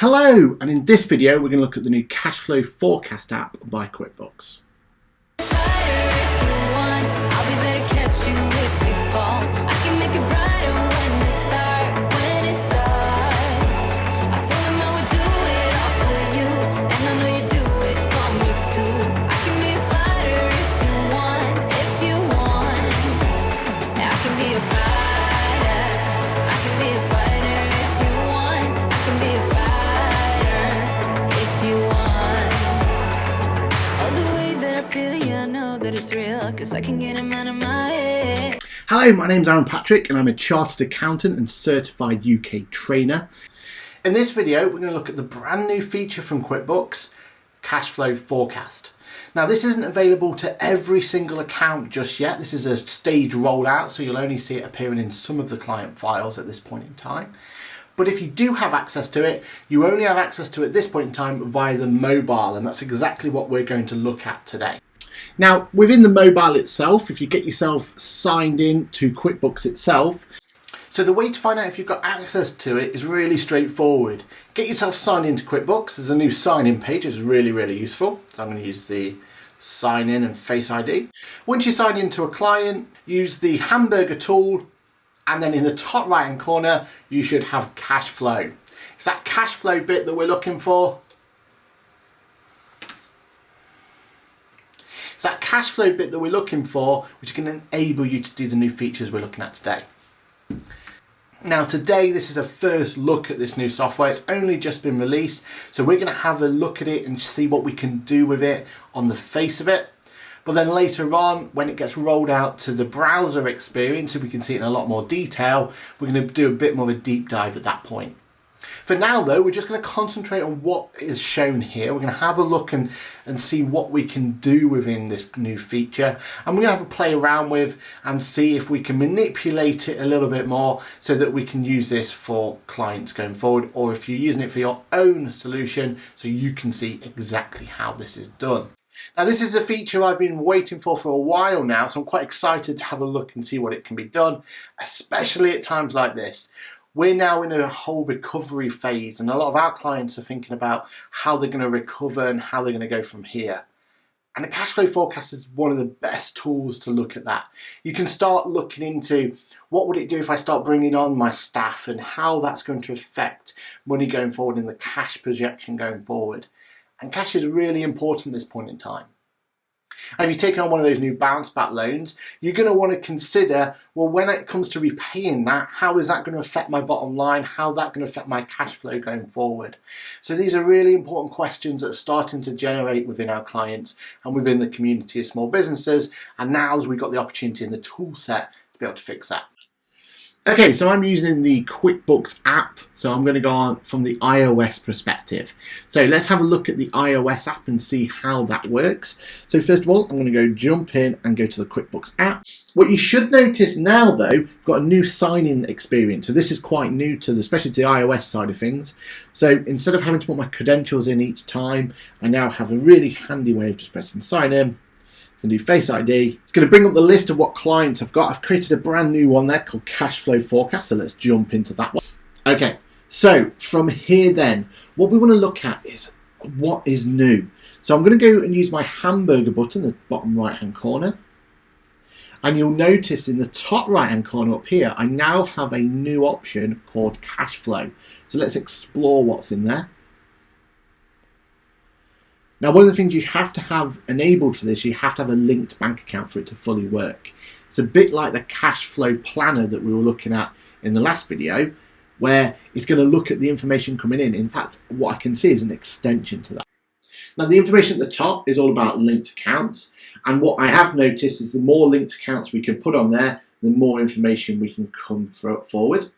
Hello, and in this video we're going to look at the new Cashflow Forecast app by QuickBooks. Cause I can get him out of my head. Hello, my name's Aaron Patrick and I'm a Chartered Accountant and Certified UK Trainer. In this video we're going to look at the brand new feature from QuickBooks, Cashflow Forecast. Now this isn't available to every single account just yet. This is a stage rollout, so you'll only see it appearing in some of the client files at this point in time. But if you do have access to it, you only have access to it at this point in time via the mobile, and that's exactly what we're going to look at today. Now, within the mobile itself, if you get yourself signed in to QuickBooks itself, so the way to find out if you've got access to it is really straightforward. Get yourself signed into QuickBooks. There's a new sign-in page, it's really useful. So I'm going to use the sign in and Face ID. Once you sign into a client, use the hamburger tool, and then in the top right hand corner, you should have cash flow. It's that cash flow bit that we're looking for. It's that cash flow bit that we're looking for, which can enable you to do the new features we're looking at today. Now today, this is a first look at this new software. It's only just been released, so we're going to have a look at it and see what we can do with it on the face of it. But then later on, when it gets rolled out to the browser experience, so we can see it in a lot more detail, we're going to do a bit more of a deep dive at that point. For now though, we're just going to concentrate on what is shown here. We're going to have a look and see what we can do within this new feature. And we're going to have a play around with and see if we can manipulate it a little bit more so that we can use this for clients going forward, or if you're using it for your own solution so you can see exactly how this is done. Now this is a feature I've been waiting for a while now, so I'm quite excited to have a look and see what it can be done, especially at times like this. We're now in a whole recovery phase, and a lot of our clients are thinking about how they're going to recover and how they're going to go from here. And the Cashflow Forecast is one of the best tools to look at that. You can start looking into what would it do if I start bringing on my staff and how that's going to affect money going forward in the cash projection going forward. And cash is really important at this point in time. And if you've taken on one of those new bounce back loans, you're going to want to consider, well, when it comes to repaying that, how is that going to affect my bottom line? How is that going to affect my cash flow going forward? So these are really important questions that are starting to generate within our clients and within the community of small businesses. And now we've got the opportunity in the tool set to be able to fix that. Okay, so I'm using the QuickBooks app, so I'm going to go on from the iOS perspective. So let's have a look at the iOS app and see how that works. So first of all, I'm going to go jump in and go to the QuickBooks app. What you should notice now though, we've got a new sign-in experience. So this is quite new to especially to the iOS side of things. So instead of having to put my credentials in each time, I now have a really handy way of just pressing sign in. It's going to do Face ID. It's going to bring up the list of what clients I've got. I've created a brand new one there called Cashflow Forecast, so let's jump into that one. Okay, so from here then, what we want to look at is what is new. So I'm going to go and use my hamburger button, the bottom right hand corner. And you'll notice in the top right hand corner up here, I now have a new option called Cashflow. So let's explore what's in there. Now, one of the things you have to have enabled for this, you have to have a linked bank account for it to fully work. It's a bit like the cash flow planner that we were looking at in the last video, where it's going to look at the information coming in. In fact, what I can see is an extension to that. Now, the information at the top is all about linked accounts. And what I have noticed is the more linked accounts we can put on there, the more information we can come forward.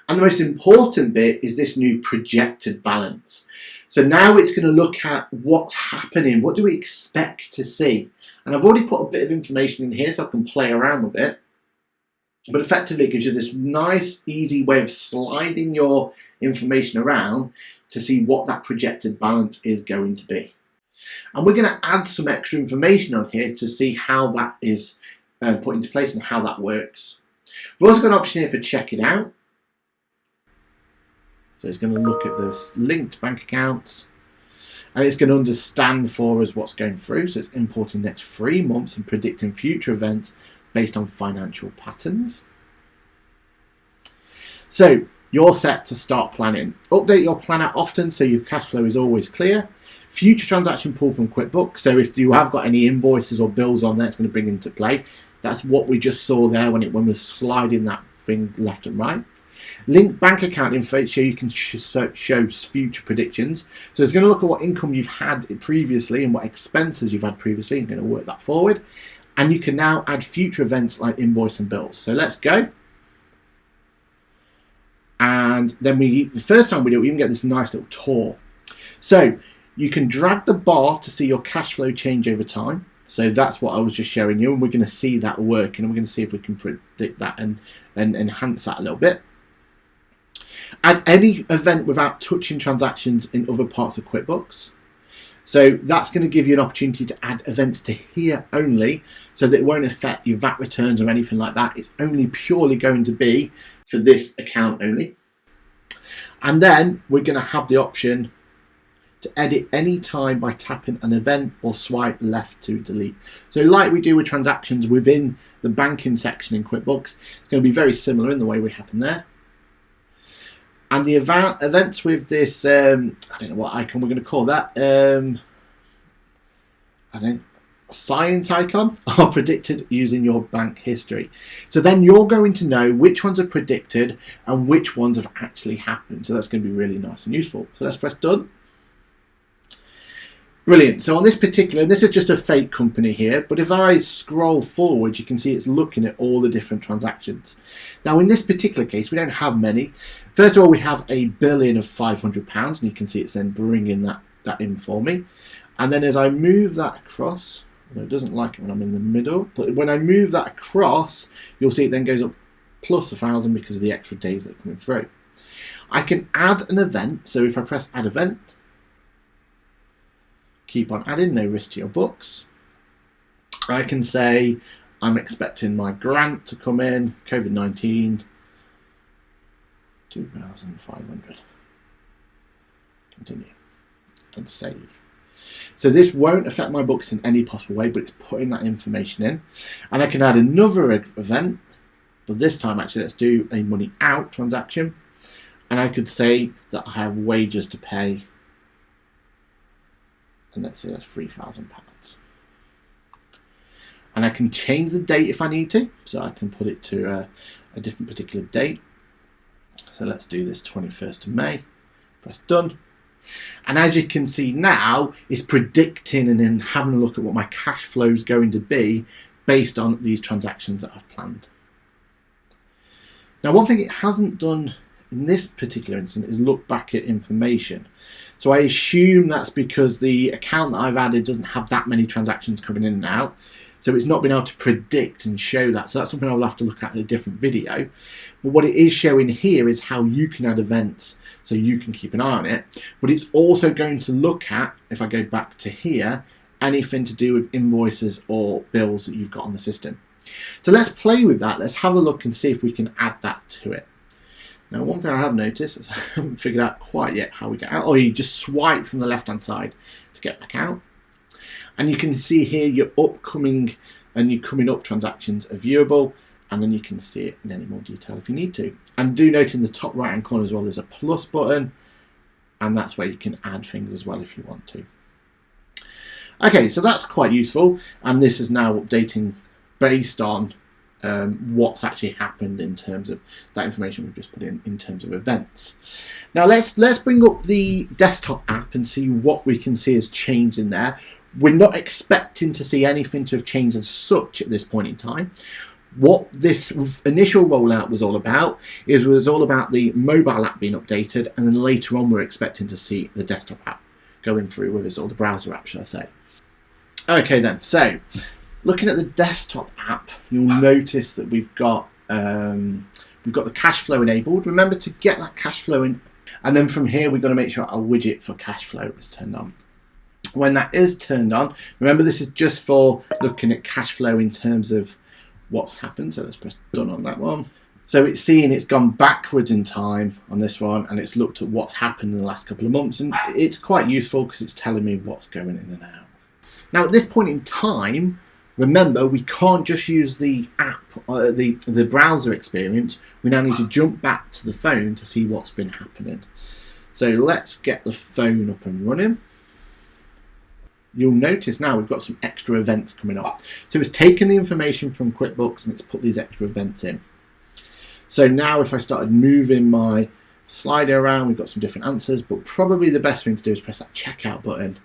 And the most important bit is this new projected balance. So now it's going to look at what's happening. What do we expect to see? And I've already put a bit of information in here so I can play around with it. But effectively it gives you this nice, easy way of sliding your information around to see what that projected balance is going to be. And we're going to add some extra information on here to see how that is put into place and how that works. We've also got an option here for check it out. So it's going to look at the linked bank accounts, and it's going to understand for us what's going through. So it's importing next 3 months and predicting future events based on financial patterns. So you're set to start planning. Update your planner often so your cash flow is always clear. Future transaction pull from QuickBooks. So if you have got any invoices or bills on there, it's going to bring into play. That's what we just saw there when we're sliding that thing left and right. Link bank account info so you can show future predictions. So it's going to look at what income you've had previously and what expenses you've had previously. You're going to work that forward. And you can now add future events like invoice and bills. So let's go. And then the first time we do it, we even get this nice little tour. So you can drag the bar to see your cash flow change over time. So that's what I was just showing you, and we're going to see that working, and we're going to see if we can predict that and enhance that a little bit. Add any event without touching transactions in other parts of QuickBooks. So that's going to give you an opportunity to add events to here only, so that it won't affect your VAT returns or anything like that. It's only purely going to be for this account only. And then we're going to have the option to edit any time by tapping an event or swipe left to delete. So like we do with transactions within the banking section in QuickBooks, it's going to be very similar in the way we happen there. And the events with this, I don't know what icon we're going to call that, science icon, are predicted using your bank history. So then you're going to know which ones are predicted and which ones have actually happened. So that's going to be really nice and useful. So let's press done. Brilliant. So on this particular, this is just a fake company here, but if I scroll forward, you can see it's looking at all the different transactions. Now in this particular case, we don't have many. First of all, we have a billing of £500, and you can see it's then bringing that in for me. And then as I move that across, although it doesn't like it when I'm in the middle, but when I move that across, you'll see it then goes up plus 1,000 because of the extra days that are coming through. I can add an event. So if I press add event, keep on adding, no risk to your books. I can say I'm expecting my grant to come in, COVID-19, 2,500. Continue and save. So this won't affect my books in any possible way, but it's putting that information in. And I can add another event, but this time actually let's do a money out transaction. And I could say that I have wages to pay, and let's say that's £3,000. And I can change the date if I need to, so I can put it to a different particular date. So let's do this 21st of May, press done. And as you can see now, it's predicting and then having a look at what my cash flow is going to be based on these transactions that I've planned. Now, one thing it hasn't done in this particular instance is look back at information. So I assume that's because the account that I've added doesn't have that many transactions coming in and out. So it's not been able to predict and show that. So that's something I'll have to look at in a different video. But what it is showing here is how you can add events so you can keep an eye on it. But it's also going to look at, if I go back to here, anything to do with invoices or bills that you've got on the system. So let's play with that. Let's have a look and see if we can add that to it. Now, one thing I have noticed is I haven't figured out quite yet how we get out. Or you just swipe from the left-hand side to get back out. And you can see here your upcoming and your coming up transactions are viewable, and then you can see it in any more detail if you need to. And do note in the top right-hand corner as well, there's a plus button, and that's where you can add things as well if you want to. Okay, so that's quite useful, and this is now updating based on what's actually happened in terms of that information we've just put in terms of events. Now let's bring up the desktop app and see what we can see has changed in there. We're not expecting to see anything to have changed as such at this point in time. What this initial rollout was all about was all about the mobile app being updated, and then later on we're expecting to see the desktop app going through with us, or the browser app, should I say. Okay then, so looking at the desktop app, you'll notice that we've got the cash flow enabled. Remember to get that cash flow in, and then from here we've got to make sure our widget for cash flow is turned on. When that is turned on, remember this is just for looking at cash flow in terms of what's happened. So let's press done on that one. So it's seeing it's gone backwards in time on this one, and it's looked at what's happened in the last couple of months, and it's quite useful because it's telling me what's going in and out. Now at this point in time, remember, we can't just use the app, the browser experience. We now need to jump back to the phone to see what's been happening. So let's get the phone up and running. You'll notice now we've got some extra events coming up. So it's taken the information from QuickBooks and it's put these extra events in. So now if I started moving my slider around, we've got some different answers, but probably the best thing to do is press that checkout button.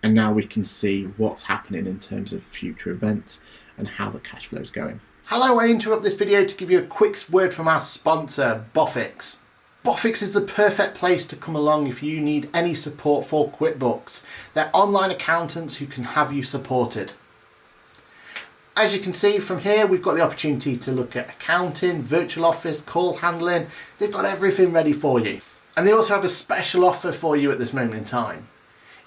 And now we can see what's happening in terms of future events and how the cash flow is going. Hello, I interrupt this video to give you a quick word from our sponsor, Boffix. Boffix is the perfect place to come along if you need any support for QuickBooks. They're online accountants who can have you supported. As you can see from here, we've got the opportunity to look at accounting, virtual office, call handling. They've got everything ready for you. And they also have a special offer for you at this moment in time.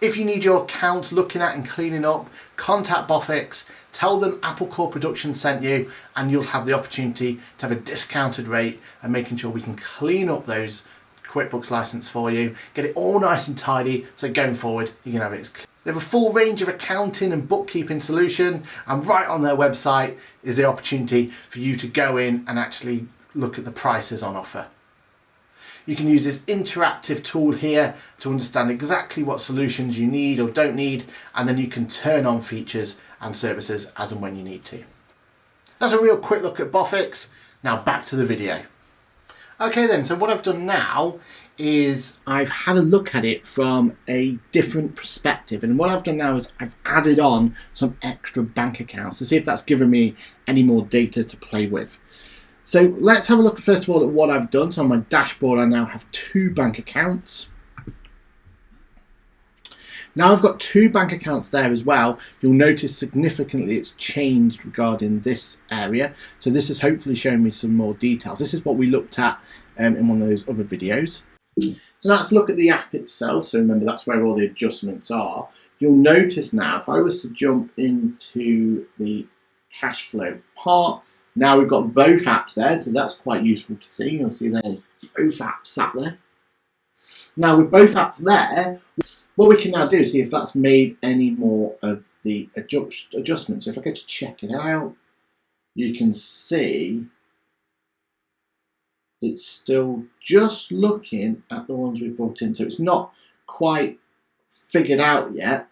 If you need your account looking at and cleaning up, contact Boffix, tell them AppleCore Production sent you, and you'll have the opportunity to have a discounted rate and making sure we can clean up those QuickBooks license for you, get it all nice and tidy, so going forward you can have it as clean. They have a full range of accounting and bookkeeping solution, and right on their website is the opportunity for you to go in and actually look at the prices on offer. You can use this interactive tool here to understand exactly what solutions you need or don't need, and then you can turn on features and services as and when you need to. That's a real quick look at Boffix. Now back to the video. Okay then, so what I've done now is I've had a look at it from a different perspective, and what I've done now is I've added on some extra bank accounts to see if that's given me any more data to play with. So let's have a look first of all at what I've done. So on my dashboard I now have 2 bank accounts. Now I've got 2 bank accounts there as well. You'll notice significantly it's changed regarding this area. So this has hopefully shown me some more details. This is what we looked at in one of those other videos. So now let's look at the app itself. So remember, that's where all the adjustments are. You'll notice now if I was to jump into the cash flow part, now we've got both apps there, so that's quite useful to see. You'll see there's both apps sat there. Now with both apps there, what we can now do is see if that's made any more of the adjustments. So if I go to check it out, you can see it's still just looking at the ones we brought in. So it's not quite figured out yet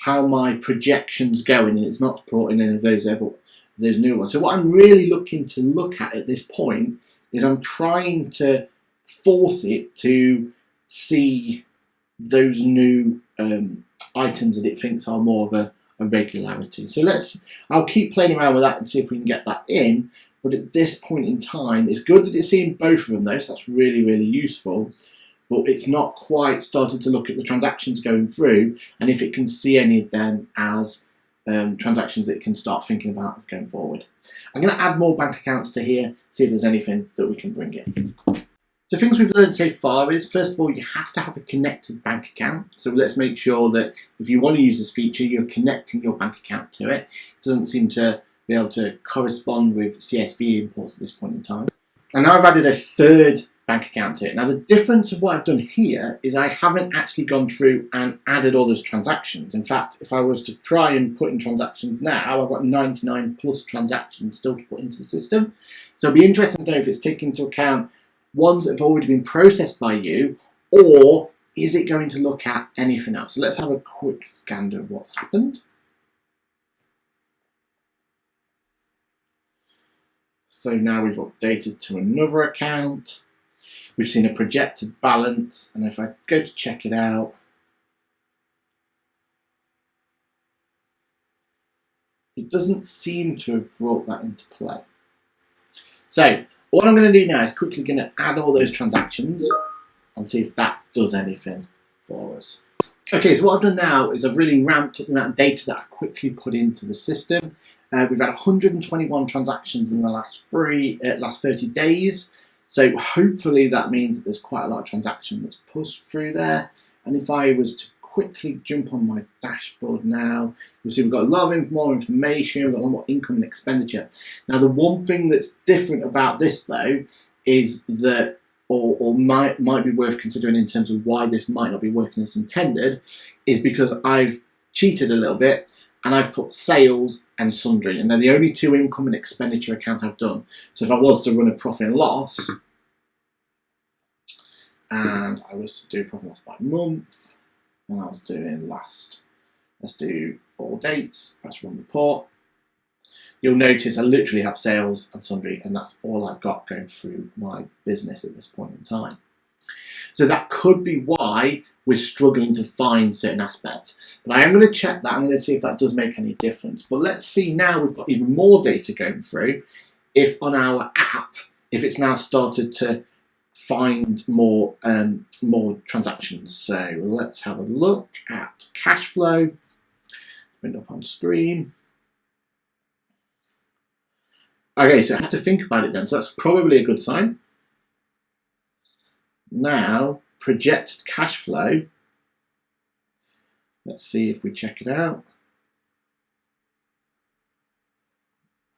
how my projection's going, and it's not brought in any of those new ones. So what I'm really looking to look at this point is I'm trying to force it to see those new items that it thinks are more of a regularity. So I'll keep playing around with that and see if we can get that in. But at this point in time, it's good that it's seeing both of them though, so that's really, really useful. But it's not quite started to look at the transactions going through, and if it can see any of them as transactions that it can start thinking about going forward. I'm going to add more bank accounts to here, see if there's anything that we can bring in. So things we've learned so far is, first of all, you have to have a connected bank account. So let's make sure that if you want to use this feature, you're connecting your bank account to it. It doesn't seem to be able to correspond with CSV imports at this point in time. And now I've added a third bank account to it. Now the difference of what I've done here is I haven't actually gone through and added all those transactions. In fact, if I was to try and put in transactions now, I've got 99 plus transactions still to put into the system. So it'll be interesting to know if it's taking into account ones that have already been processed by you, or is it going to look at anything else? So let's have a quick scan of what's happened. So now we've updated to another account. We've seen a projected balance, and if I go to check it out, it doesn't seem to have brought that into play. So what I'm going to do now is quickly going to add all those transactions and see if that does anything for us. Okay, so what I've done now is I've really ramped up the amount of data that I've quickly put into the system. We've had 121 transactions in the last 30 days. So hopefully that means that there's quite a lot of transaction that's pushed through there. And if I was to quickly jump on my dashboard now. You'll see we've got a lot of more information, we've got a lot more income and expenditure. Now the one thing that's different about this though is that, or might be worth considering in terms of why this might not be working as intended, is because I've cheated a little bit and I've put sales and sundry, and they're the only two income and expenditure accounts I've done. So if I was to run a profit and loss, and I was to do profit and loss by month, and I was doing let's do all dates, press run report, you'll notice I literally have sales and sundry, and that's all I've got going through my business at this point in time. So that could be why we're struggling to find certain aspects. But I am going to check that. I'm going to see if that does make any difference. But let's see now we've got even more data going through. If on our app, if it's now started to find more transactions. So let's have a look at cash flow. Bring it up on screen. Okay, so I had to think about it then. So that's probably a good sign. Now, projected cash flow. Let's see if we check it out.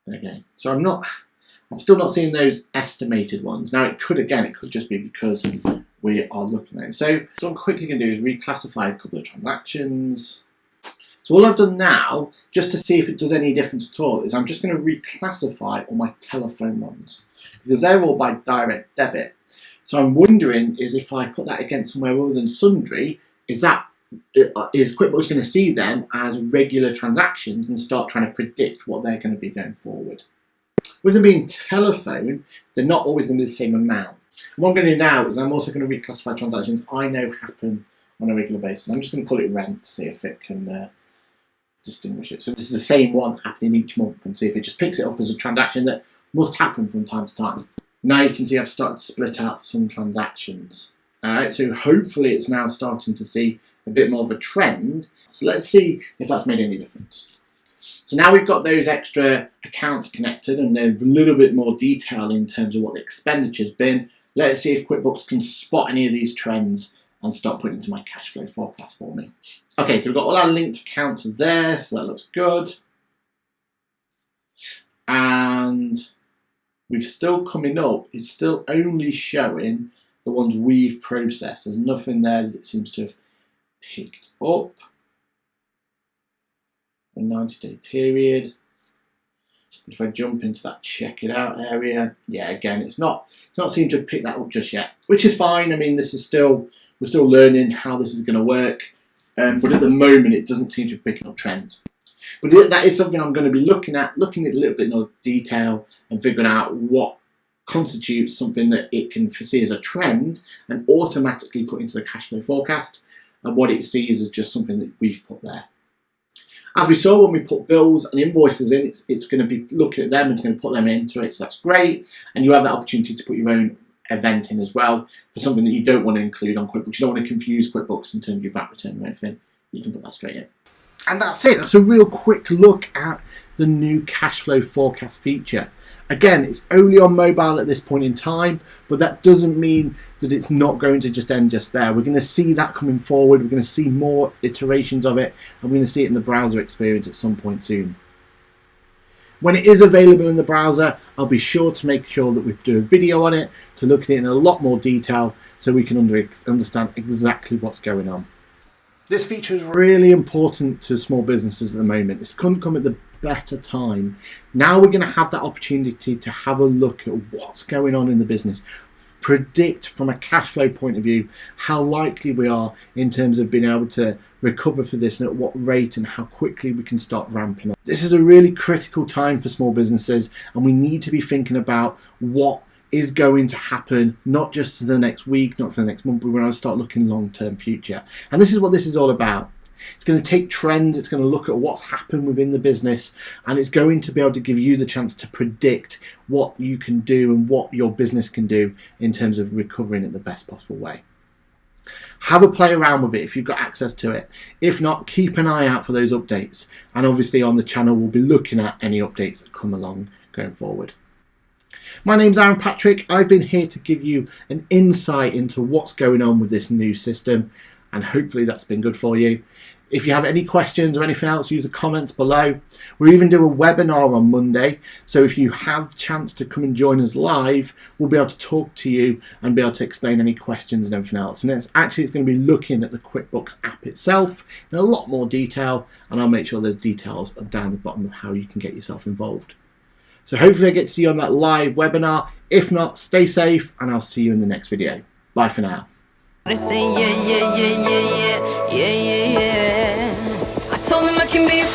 Okay, so I'm still not seeing those estimated ones. Now it could just be because we are looking at it. So what I'm quickly going to do is reclassify a couple of transactions. So all I've done now, just to see if it does any difference at all, is I'm just going to reclassify all my telephone ones, because they're all by direct debit. So I'm wondering is if I put that against somewhere other than sundry, is QuickBooks going to see them as regular transactions and start trying to predict what they're going to be going forward? With them being telephone, they're not always going to be the same amount. And what I'm going to do now is I'm also going to reclassify transactions I know happen on a regular basis. I'm just going to call it rent to see if it can distinguish it. So this is the same one happening each month, and see if it just picks it up as a transaction that must happen from time to time. Now you can see I've started to split out some transactions. Alright, so hopefully it's now starting to see a bit more of a trend. So let's see if that's made any difference. So now we've got those extra accounts connected and there's a little bit more detail in terms of what the expenditure's been. Let's see if QuickBooks can spot any of these trends and start putting into my cash flow forecast for me. Okay, so we've got all our linked accounts there, so that looks good. And we've still coming up, it's still only showing the ones we've processed. There's nothing there that it seems to have picked up. A 90-day period. But if I jump into that check it out area, yeah, again, it's not seeming to have picked that up just yet, which is fine. I mean, we're still learning how this is going to work, but at the moment, it doesn't seem to be picking up trends. But that is something I'm going to be looking at a little bit more detail and figuring out what constitutes something that it can foresee as a trend and automatically put into the cash flow forecast, and what it sees as just something that we've put there. As we saw when we put bills and invoices in, it's going to be looking at them and it's going to put them into it, so that's great. And you have that opportunity to put your own event in as well for something that you don't want to include on QuickBooks. You don't want to confuse QuickBooks in terms of your VAT return or anything. You can put that straight in. And that's it. That's a real quick look at the new cash flow forecast feature. Again, it's only on mobile at this point in time, but that doesn't mean that it's not going to just end just there. We're going to see that coming forward. We're going to see more iterations of it, and we're going to see it in the browser experience at some point soon. When it is available in the browser, I'll be sure to make sure that we do a video on it to look at it in a lot more detail so we can understand exactly what's going on. This feature is really important to small businesses at the moment. It's couldn't come at the better time. Now we're going to have that opportunity to have a look at what's going on in the business, predict from a cash flow point of view how likely we are in terms of being able to recover for this and at what rate and how quickly we can start ramping up. This is a really critical time for small businesses, and we need to be thinking about what is going to happen, not just for the next week, not for the next month, but we're going to start looking long-term future. And this is what this is all about. It's going to take trends, it's going to look at what's happened within the business, and it's going to be able to give you the chance to predict what you can do and what your business can do in terms of recovering it the best possible way. Have a play around with it if you've got access to it. If not, keep an eye out for those updates. And obviously on the channel, we'll be looking at any updates that come along going forward. My name's Aaron Patrick. I've been here to give you an insight into what's going on with this new system. and hopefully that's been good for you. If you have any questions or anything else, use the comments below. We even do a webinar on Monday, so if you have a chance to come and join us live, we'll be able to talk to you and be able to explain any questions and everything else. And it's going to be looking at the QuickBooks app itself in a lot more detail, and I'll make sure there's details down the bottom of how you can get yourself involved. So hopefully I get to see you on that live webinar. If not, stay safe, and I'll see you in the next video. Bye for now. They say, yeah, yeah, yeah, yeah, yeah, yeah, yeah, yeah. I told him I can be a